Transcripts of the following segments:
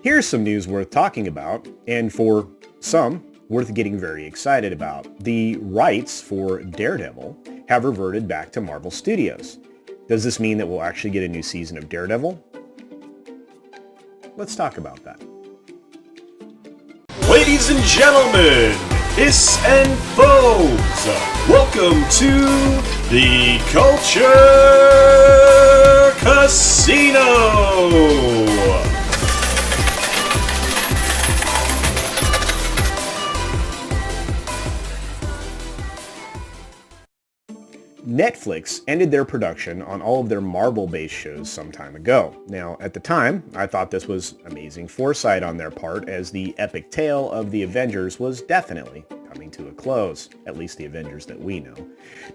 Here's some news worth talking about, and for some, worth getting very excited about. The rights for Daredevil have reverted back to Marvel Studios. Does this mean that we'll actually get a new season of Daredevil? Let's talk about that. Ladies and gentlemen, hiss and foes, welcome to the Culture Casino! Netflix ended their production on all of their Marvel-based shows some time ago. Now, at the time, I thought this was amazing foresight on their part, as the epic tale of the Avengers was definitely coming to a close, at least the Avengers that we know.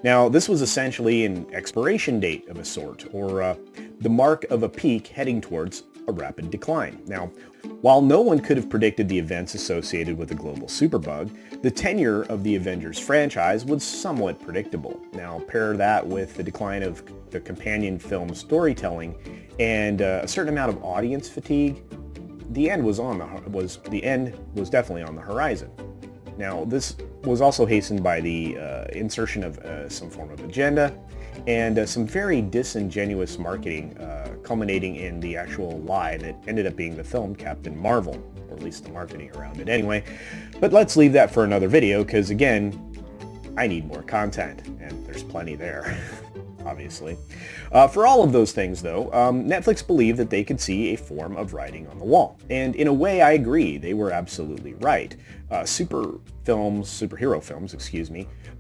Now, this was essentially an expiration date of a sort, or the mark of a peak heading towards a rapid decline. Now, while no one could have predicted the events associated with the global superbug, the tenure of the Avengers franchise was somewhat predictable. Now, pair that with the decline of the companion film storytelling and a certain amount of audience fatigue, the end was definitely on the horizon. Now, this was also hastened by the insertion of some form of agenda and some very disingenuous marketing, culminating in the actual lie that ended up being the film Captain Marvel, or at least the marketing around it anyway. But let's leave that for another video, because again, I need more content, and there's plenty there. Obviously. For all of those things, though, Netflix believed that they could see a form of writing on the wall. And in a way, I agree. They were absolutely right. Superhero films,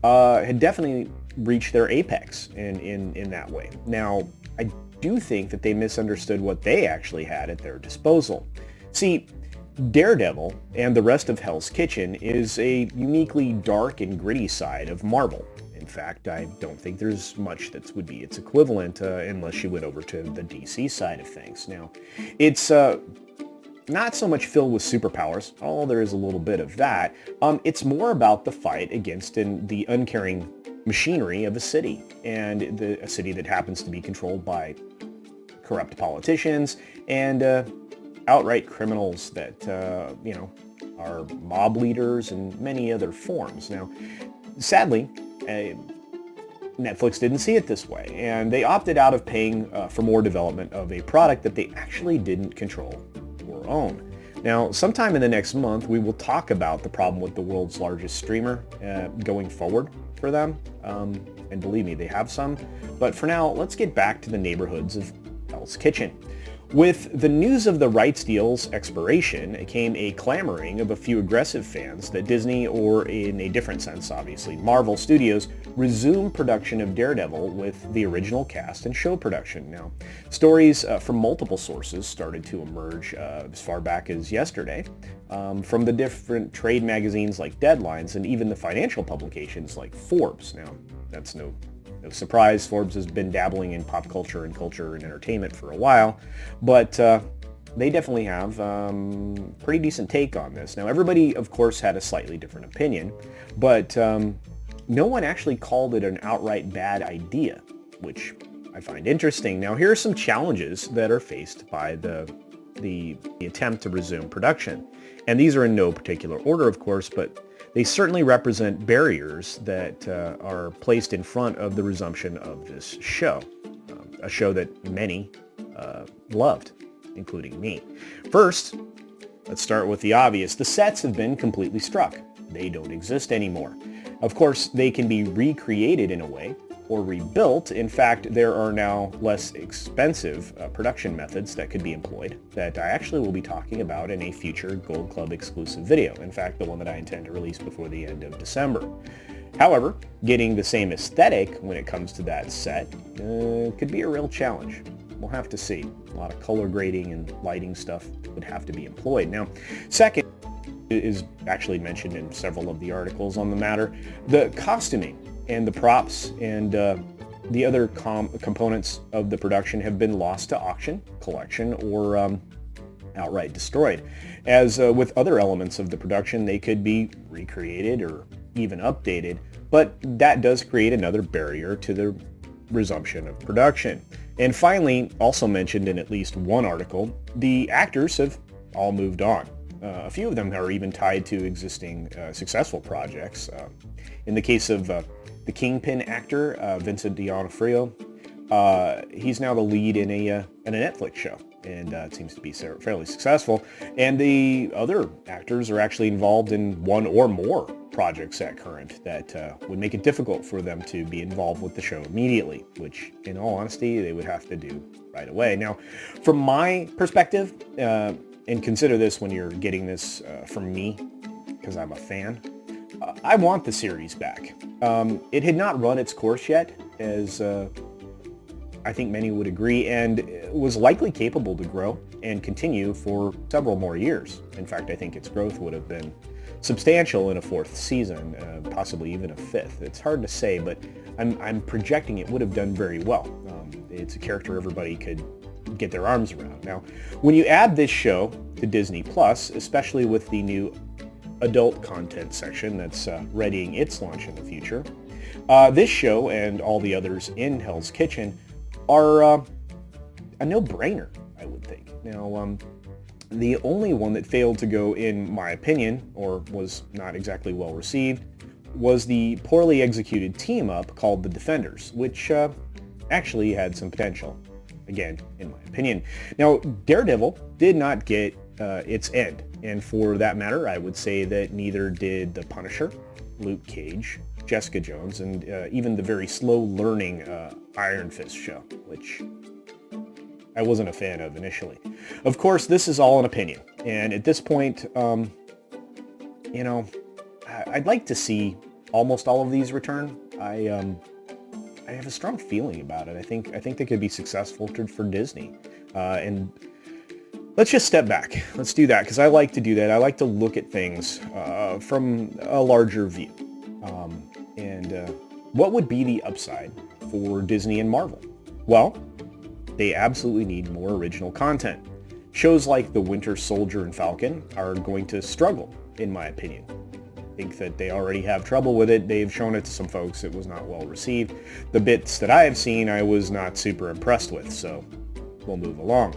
had definitely reached their apex in that way. Now, I do think that they misunderstood what they actually had at their disposal. See, Daredevil and the rest of Hell's Kitchen is a uniquely dark and gritty side of Marvel. In fact, I don't think there's much that would be its equivalent unless you went over to the DC side of things. Now, it's not so much filled with superpowers, although there is a little bit of that. It's more about the fight against the uncaring machinery of a city, and a city that happens to be controlled by corrupt politicians and outright criminals that, are mob leaders and many other forms. Now, sadly, Netflix didn't see it this way, and they opted out of paying for more development of a product that they actually didn't control or own. Now, sometime in the next month, we will talk about the problem with the world's largest streamer going forward for them, and believe me, they have some. But for now, let's get back to the neighborhoods of Hell's Kitchen. With the news of the rights deal's expiration came a clamoring of a few aggressive fans that Disney, or in a different sense obviously, Marvel Studios, resume production of Daredevil with the original cast and show production. Now, stories from multiple sources started to emerge as far back as yesterday, from the different trade magazines like Deadlines and even the financial publications like Forbes. Now, that's no surprise. Forbes has been dabbling in pop culture and entertainment for a while, but they definitely have pretty decent take on this. Now, everybody, of course, had a slightly different opinion, but no one actually called it an outright bad idea, which I find interesting. Now, here are some challenges that are faced by the attempt to resume production. And these are in no particular order, of course, but they certainly represent barriers that are placed in front of the resumption of this show, a show that many loved, including me. First, let's start with the obvious. The sets have been completely struck. They don't exist anymore. Of course, they can be recreated in a way, or rebuilt. In fact, there are now less expensive production methods that could be employed that I actually will be talking about in a future Gold Club exclusive video. In fact, the one that I intend to release before the end of December. However, getting the same aesthetic when it comes to that set could be a real challenge. We'll have to see. A lot of color grading and lighting stuff would have to be employed. Now, second is actually mentioned in several of the articles on the matter, the costuming and the props and the other components of the production have been lost to auction, collection, or outright destroyed. As with other elements of the production, they could be recreated or even updated, but that does create another barrier to the resumption of production. And finally, also mentioned in at least one article, the actors have all moved on. A few of them are even tied to existing successful projects. In the case of the Kingpin actor, Vincent D'Onofrio, he's now the lead in a Netflix show, and it seems to be fairly successful. And the other actors are actually involved in one or more projects at current that would make it difficult for them to be involved with the show immediately, which, in all honesty, they would have to do right away. Now, from my perspective, and consider this when you're getting this from me, because I'm a fan, I want the series back. It had not run its course yet, as I think many would agree, and was likely capable to grow and continue for several more years. In fact, I think its growth would have been substantial in a fourth season, possibly even a fifth. It's hard to say, but I'm projecting it would have done very well. It's a character everybody could get their arms around. Now, when you add this show to Disney Plus, especially with the new adult content section that's readying its launch in the future, this show and all the others in Hell's Kitchen are a no-brainer, I would think. Now, the only one that failed to go, in my opinion, or was not exactly well received, was the poorly executed team-up called The Defenders, which actually had some potential, again, in my opinion. Now, Daredevil did not get its end, and for that matter, I would say that neither did The Punisher, Luke Cage, Jessica Jones, and even the very slow-learning Iron Fist show, which I wasn't a fan of initially. Of course, this is all an opinion, and at this point, you know, I'd like to see almost all of these return. I have a strong feeling about it. I think they could be successful for Disney, and let's just step back. Let's do that, because I like to do that. I like to look at things from a larger view. What would be the upside for Disney and Marvel? Well, they absolutely need more original content. Shows like The Winter Soldier and Falcon are going to struggle, in my opinion. I think that they already have trouble with it. They've shown it to some folks. It was not well received. The bits that I have seen, I was not super impressed with, so we'll move along.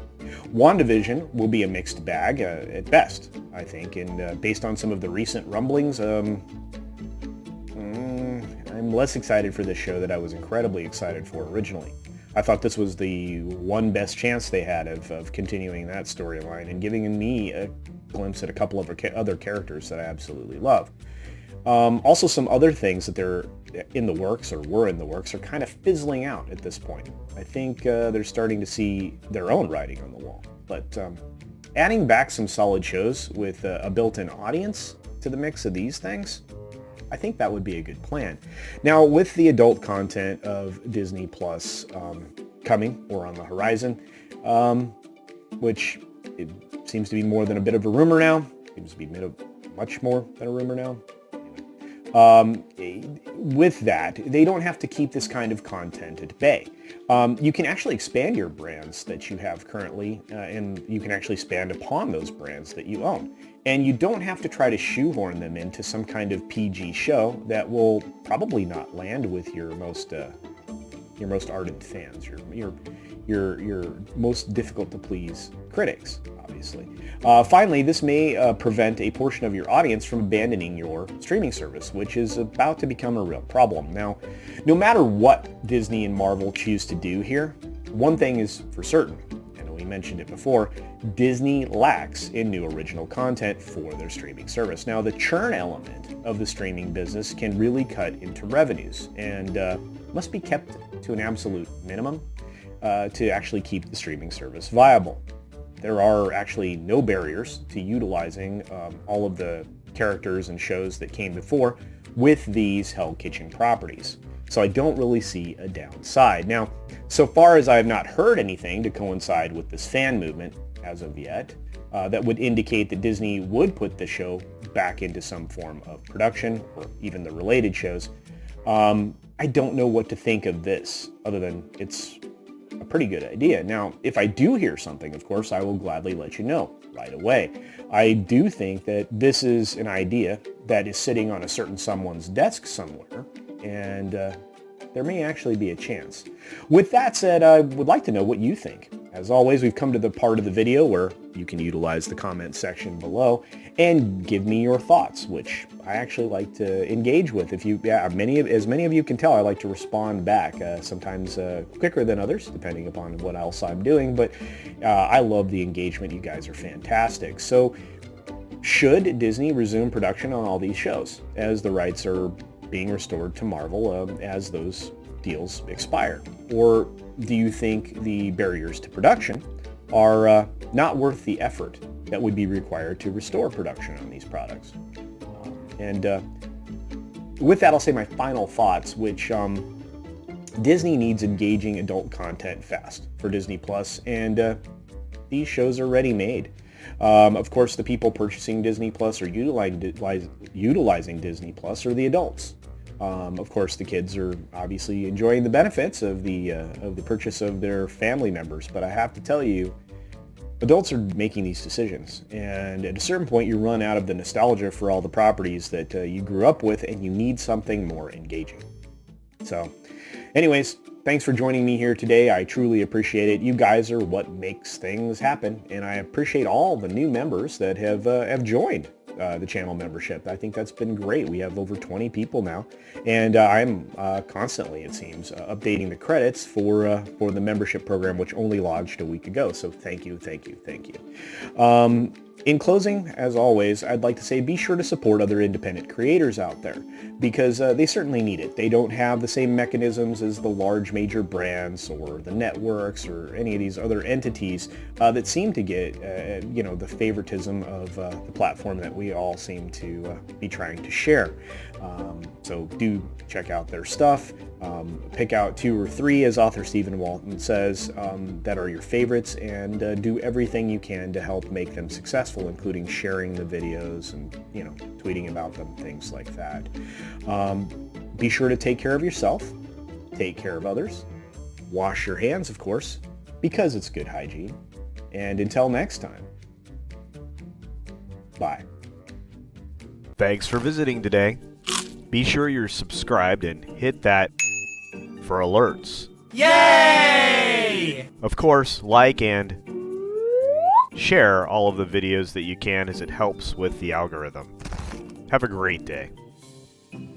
WandaVision will be a mixed bag at best, I think, and based on some of the recent rumblings, I'm less excited for this show that I was incredibly excited for originally. I thought this was the one best chance they had of continuing that storyline and giving me a glimpse at a couple of other characters that I absolutely love. Also, some other things that they're in the works or were in the works are kind of fizzling out at this point. I think they're starting to see their own writing on the wall. But adding back some solid shows with a built-in audience to the mix of these things, I think that would be a good plan. Now, with the adult content of Disney Plus coming or on the horizon, which it seems to be more than a bit of a rumor now, seems to be much more than a rumor now. With that, they don't have to keep this kind of content at bay. You can actually expand your brands that you have currently, and you can actually expand upon those brands that you own. And you don't have to try to shoehorn them into some kind of PG show that will probably not land with your most ardent fans, your most difficult to please critics, obviously. Finally, this may prevent a portion of your audience from abandoning your streaming service, which is about to become a real problem. Now, no matter what Disney and Marvel choose to do here, one thing is for certain, and we mentioned it before, Disney lacks in new original content for their streaming service. Now, the churn element of the streaming business can really cut into revenues and must be kept to an absolute minimum to actually keep the streaming service viable. There are actually no barriers to utilizing all of the characters and shows that came before with these Hell Kitchen properties. So I don't really see a downside. Now, so far as I have not heard anything to coincide with this fan movement as of yet, that would indicate that Disney would put the show back into some form of production, or even the related shows, I don't know what to think of this, other than it's a pretty good idea. Now, if I do hear something, of course, I will gladly let you know right away. I do think that this is an idea that is sitting on a certain someone's desk somewhere, and there may actually be a chance. With that said, I would like to know what you think. As always, we've come to the part of the video where you can utilize the comment section below and give me your thoughts, which I actually like to engage with. As many of you can tell, I like to respond back, sometimes quicker than others, depending upon what else I'm doing, but I love the engagement. You guys are fantastic. So, should Disney resume production on all these shows as the rights are being restored to Marvel as those deals expire? Or do you think the barriers to production are not worth the effort that would be required to restore production on these products? With that, I'll say my final thoughts, which Disney needs engaging adult content fast for Disney Plus, and these shows are ready-made. Of course, the people purchasing Disney Plus or utilizing Disney Plus are the adults. Of course, the kids are obviously enjoying the benefits of the purchase of their family members, but I have to tell you, adults are making these decisions, and at a certain point, you run out of the nostalgia for all the properties that you grew up with, and you need something more engaging. So, anyways, thanks for joining me here today. I truly appreciate it. You guys are what makes things happen, and I appreciate all the new members that have joined the channel membership. I think that's been great. We have over 20 people now, and I'm constantly, it seems, updating the credits for the membership program, which only launched a week ago. So thank you. In closing, as always, I'd like to say be sure to support other independent creators out there, because they certainly need it. They don't have the same mechanisms as the large major brands or the networks or any of these other entities that seem to get the favoritism of the platform that we all seem to be trying to share. So do check out their stuff. Pick out 2 or 3, as author Stephen Walton says, that are your favorites, and do everything you can to help make them successful, including sharing the videos and, tweeting about them, things like that. Be sure to take care of yourself, take care of others, wash your hands, of course, because it's good hygiene. And until next time, bye. Thanks for visiting today. Be sure you're subscribed and hit that for alerts. Yay! Of course, like and share all of the videos that you can, as it helps with the algorithm. Have a great day.